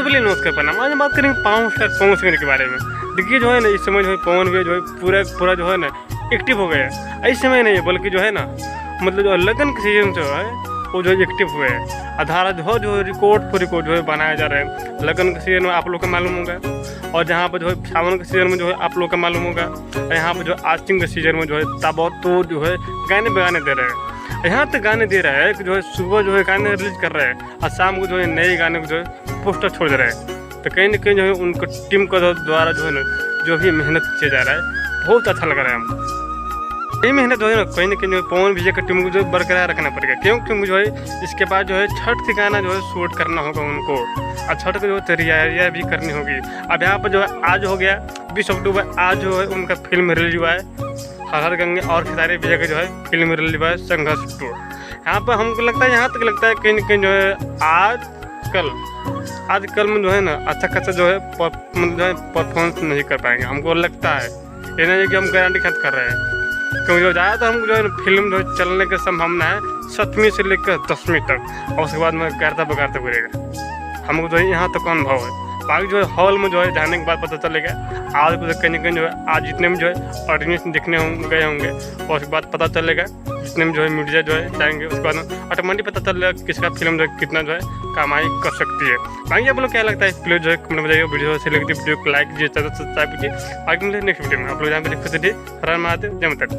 पहले नमस्कार प्रणाम। आज हम बात करेंगे पवन सिंह के बारे में। देखिए जो है ना, इस समय जो है पवन भी जो है पूरा जो है ना एक्टिव हो गया है। इस समय नहीं है बल्कि जो है ना, मतलब जो लगन के सीजन जो है वो जो है एक्टिव हुए हैं। आधार जो रिकॉर्ड जो है बनाया जा रहा है। लगन के सीजन में आप लोग को मालूम होगा, और जहाँ पर जो है सावन के सीजन में जो है आप लोग को मालूम होगा, और यहाँ पर जो आस्तीन के सीजन में जो है ताबड़तोड़ जो है गाने बगाने दे रहे हैं। यहाँ तक गाने दे रहा है कि जो है सुबह जो है गाने रिलीज कर रहे हैं और शाम को जो है नए गाने को जो है पोस्टर छोड़ दे रहे हैं। तो कहीं ना कहीं जो है उनको टीम का द्वारा जो है ना जो भी मेहनत किया जा रहा है बहुत अच्छा लग रहा है हमको। ये मेहनत जो है ना कहीं जो है पवन विजय की टीम को जो बरकरार रखना पड़ेगा, क्योंकि जो है इसके बाद जो है छठ के गाना जो है शूट करना होगा उनको, और छठ की जो तैयारियाँ भी करनी होगी। अब यहाँ पर जो है आज हो गया 20 अक्टूबर, आज जो है उनका फिल्म रिलीज हुआ है हर हर गंगे और खिलाड़ी विजय का जो है फिल्म रिलीज हुआ है संघर्ष 2। यहाँ पर हमको लगता है, यहाँ तक लगता है कहीं न कहीं जो है आज कल में जो है ना अच्छा खासा जो है मतलब जो है परफॉर्मेंस नहीं कर पाएंगे, हमको लगता है। ये नहीं है कि हम गारंटी खत्म कर रहे हैं, क्योंकि जो ज़्यादा तो हमको जो है फिल्म जो है चलने की संभावना है 7वीं से लेकर 10वीं तक, और उसके बाद में गारता बगारता करेगा। हमको जो है यहाँ तक अनुभव है। बाकी जो है हॉल में जो है जाने के बाद पता चलेगा। आज को कहीं ना कहीं जो है आज जितने में जो है ऑडियंस देखने गए होंगे, और उसके बाद पता चलेगा जितने में जो है मीडिया जो है जाएंगे, उसके बाद ऑटोमेटिक पता चलेगा किसका फिल्म जो है कितना जो है कमाई कर सकती है। बाकी आप लोग क्या लगता है प्लीज जो है कमेंट में बताइए। वीडियो से लगती वीडियो को लाइक कीजिए, चैनल सब्सक्राइब कीजिए। आगे मिलते हैं नेक्स्ट वीडियो में। आप लोग यहाँ पे देखते थे हर महादेव, जय माता दी।